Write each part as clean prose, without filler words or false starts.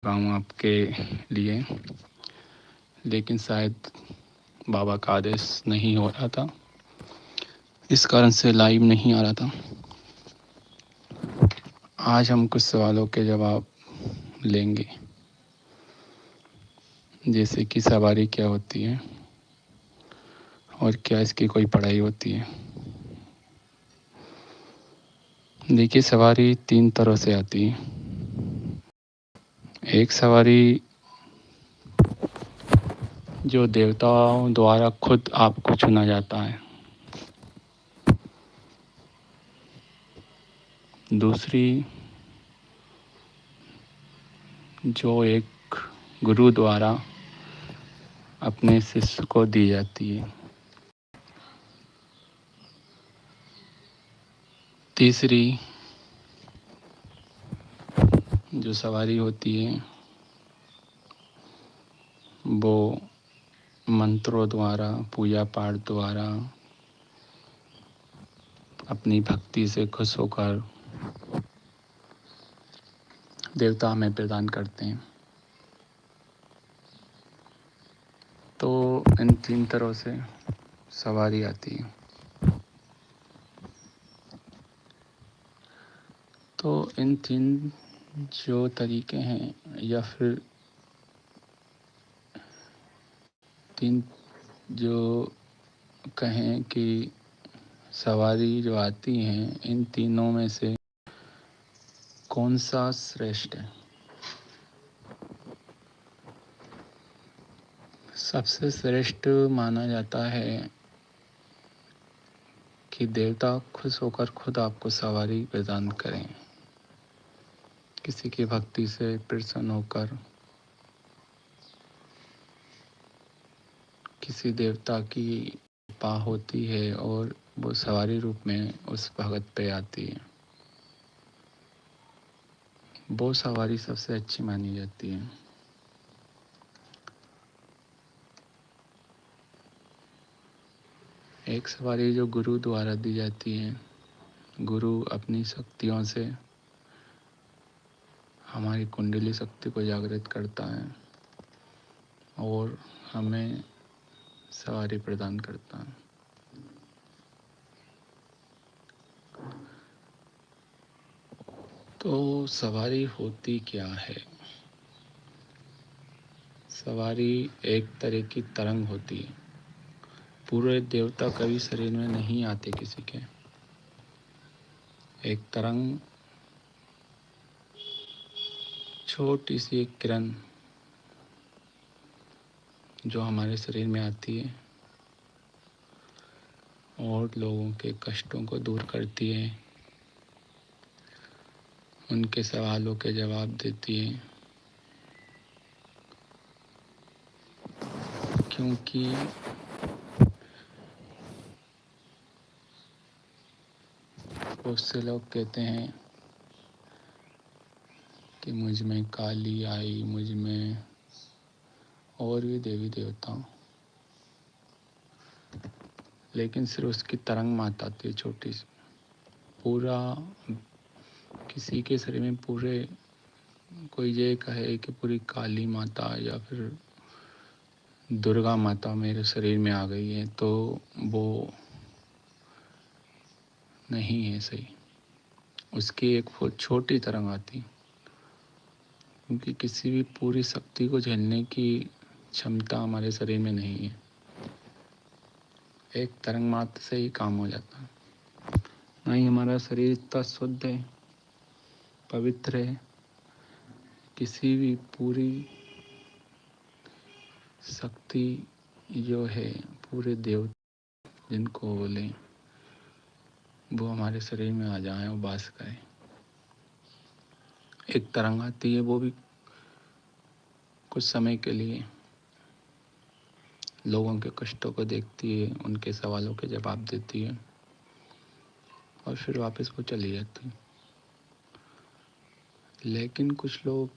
रहा हूँ आपके लिए, लेकिन शायद बाबा का आदेश नहीं हो रहा था, इस कारण से लाइव नहीं आ रहा था। आज हम कुछ सवालों के जवाब लेंगे, जैसे कि सवारी क्या होती है और क्या इसकी कोई पढ़ाई होती है। देखिए, सवारी 3 तरह से आती है। एक सवारी जो देवताओं द्वारा खुद आपको चुना जाता है। दूसरी जो एक गुरु द्वारा अपने शिष्य को दी जाती है। तीसरी जो सवारी होती है वो मंत्रों द्वारा, पूजा पाठ द्वारा, अपनी भक्ति से खुश होकर देवता हमें प्रदान करते हैं। तो इन 3 तरह से सवारी आती है। तो इन 3 जो तरीके हैं, या फिर 3 जो कहें कि सवारी जो आती हैं, इन तीनों में से कौन सा श्रेष्ठ है? सबसे श्रेष्ठ माना जाता है कि देवता खुश होकर खुद आपको सवारी प्रदान करें, किसी की भक्ति से प्रसन्न होकर, किसी देवता की कृपा होती है और वो सवारी रूप में उस भगत पे आती है, वो सवारी सबसे अच्छी मानी जाती है। एक सवारी जो गुरु द्वारा दी जाती है, गुरु अपनी शक्तियों से हमारी कुंडली शक्ति को जागृत करता है और हमें सवारी प्रदान करता है। तो सवारी होती क्या है? सवारी एक तरह की तरंग होती है। पूरे देवता कभी शरीर में नहीं आते किसी के। एक तरंग, छोटी सी एक किरण जो हमारे शरीर में आती है और लोगों के कष्टों को दूर करती है, उनके सवालों के जवाब देती है। क्योंकि बहुत से लोग कहते हैं कि मुझ में काली आई, मुझ में और भी देवी देवताओं, लेकिन सिर्फ उसकी तरंग मात आती है छोटी सी। पूरा किसी के शरीर में पूरे, कोई ये कहे कि पूरी काली माता या फिर दुर्गा माता मेरे शरीर में आ गई है, तो वो नहीं है सही। उसकी एक बहुत छोटी तरंग आती, क्योंकि किसी भी पूरी शक्ति को झेलने की क्षमता हमारे शरीर में नहीं है। एक तरंग मात्र से ही काम हो जाता है। नहीं, हमारा शरीर इतना शुद्ध है, पवित्र है, किसी भी पूरी शक्ति जो है, पूरे देव जिनको बोले, वो हमारे शरीर में आ जाए और वास करें। एक तरंग आती है, वो भी कुछ समय के लिए लोगों के कष्टों को देखती है, उनके सवालों के जवाब देती है और फिर वापस वो चली जाती है। लेकिन कुछ लोग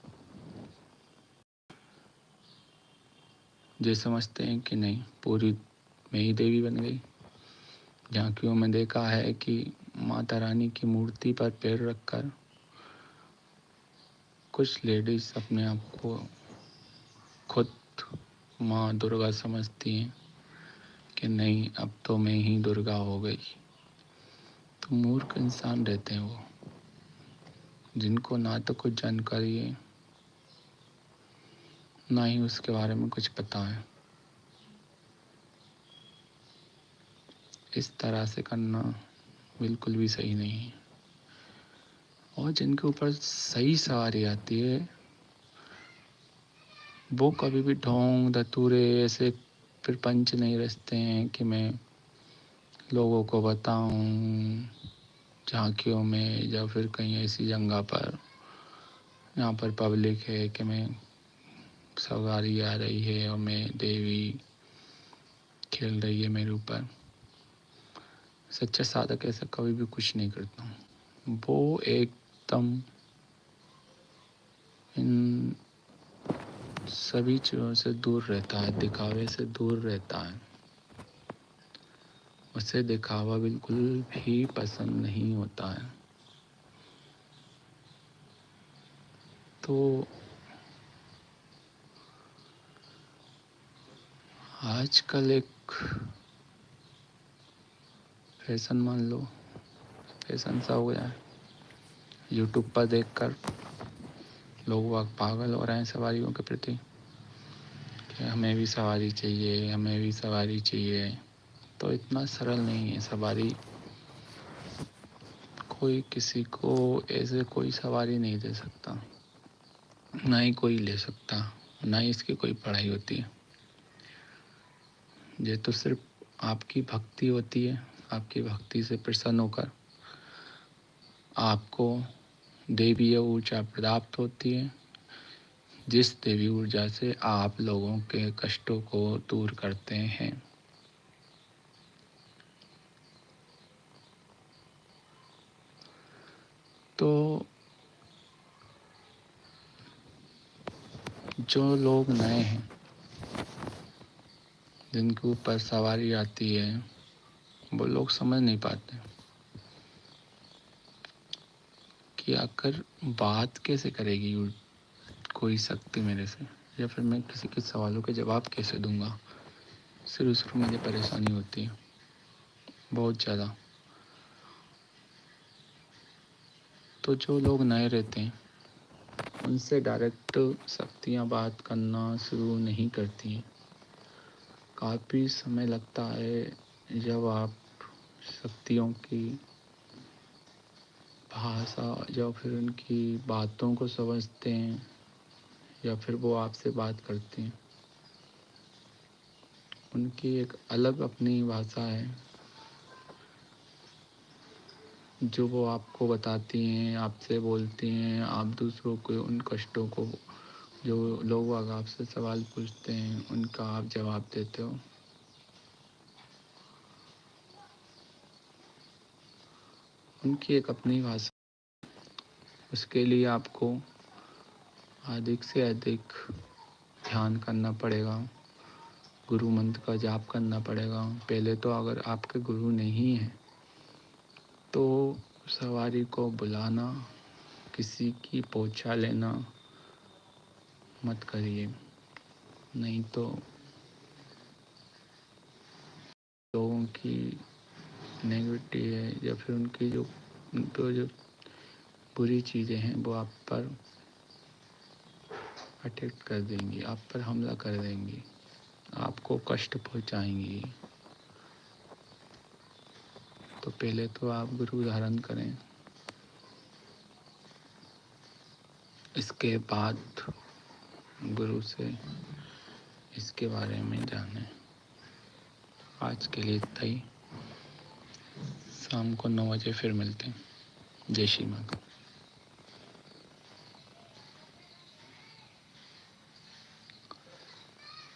ये समझते हैं कि नहीं, पूरी मैं ही देवी बन गई। झांकियों में देखा है कि माता रानी की मूर्ति पर पैर रखकर कुछ लेडीज़ अपने आप को खुद माँ दुर्गा समझती हैं कि नहीं, अब तो मैं ही दुर्गा हो गई। तो मूर्ख इंसान रहते हैं वो, जिनको ना तो कुछ जानकारी है, ना ही उसके बारे में कुछ पता है। इस तरह से करना बिल्कुल भी सही नहीं है। और जिनके ऊपर सही सवारी आती है, वो कभी भी ढोंग धतूरे ऐसे प्रपंच नहीं रचते हैं कि मैं लोगों को बताऊं झांकियों में या फिर कहीं ऐसी जगह पर जहाँ पर पब्लिक है कि मैं सवारी आ रही है और मैं देवी खेल रही है मेरे ऊपर। सच्चा साधक ऐसा कभी भी कुछ नहीं करता हूँ। वो एकदम इन सभी चीज़ों से दूर रहता है, दिखावे से दूर रहता है। उसे दिखावा बिल्कुल भी पसंद नहीं होता है। तो आजकल एक फैशन मान लो, फैशन सा हो गया है। यूट्यूब पर देखकर लोग वाग पागल हो रहे हैं सवारियों के प्रति कि हमें भी सवारी चाहिए, हमें भी सवारी चाहिए। तो इतना सरल नहीं है सवारी। कोई किसी को ऐसे कोई सवारी नहीं दे सकता, ना ही कोई ले सकता, ना ही इसकी कोई पढ़ाई होती है। ये तो सिर्फ आपकी भक्ति होती है। आपकी भक्ति से प्रसन्न होकर आपको दैवीय ऊर्जा प्राप्त होती है, जिस देवी ऊर्जा से आप लोगों के कष्टों को दूर करते हैं। तो जो लोग नए हैं, जिनके ऊपर सवारी आती है, वो लोग समझ नहीं पाते कि आखिर बात कैसे करेगी कोई शक्ति मेरे से, या फिर मैं किसी के सवालों के जवाब कैसे दूंगा। शुरू शुरू में मुझे परेशानी होती है बहुत ज़्यादा। तो जो लोग नए रहते हैं, उनसे डायरेक्ट शक्तियाँ बात करना शुरू नहीं करती हैं। काफ़ी समय लगता है जब आप शक्तियों की भाषा या फिर उनकी बातों को समझते हैं, या फिर वो आपसे बात करते हैं। उनकी एक अलग अपनी भाषा है जो वो आपको बताती हैं, आपसे बोलती हैं। आप दूसरों को उन कष्टों को, जो लोग अगर आपसे सवाल पूछते हैं, उनका आप जवाब देते हो। उनकी एक अपनी भाषा, उसके लिए आपको अधिक से अधिक ध्यान करना पड़ेगा, गुरु मंत्र का जाप करना पड़ेगा। पहले तो अगर आपके गुरु नहीं है तो सवारी को बुलाना, किसी की पोछा लेना मत करिए। नहीं तो लोगों की नेगेटिविटी है या फिर उनकी जो उन पर जो बुरी चीज़ें हैं वो आप पर अटैक कर देंगी, आप पर हमला कर देंगी, आपको कष्ट पहुंचाएंगी। तो पहले तो आप गुरु धारण करें, इसके बाद गुरु से इसके बारे में जानें। आज के लिए इतना ही। शाम को 9 बजे फिर मिलते हैं। जय श्री माँ।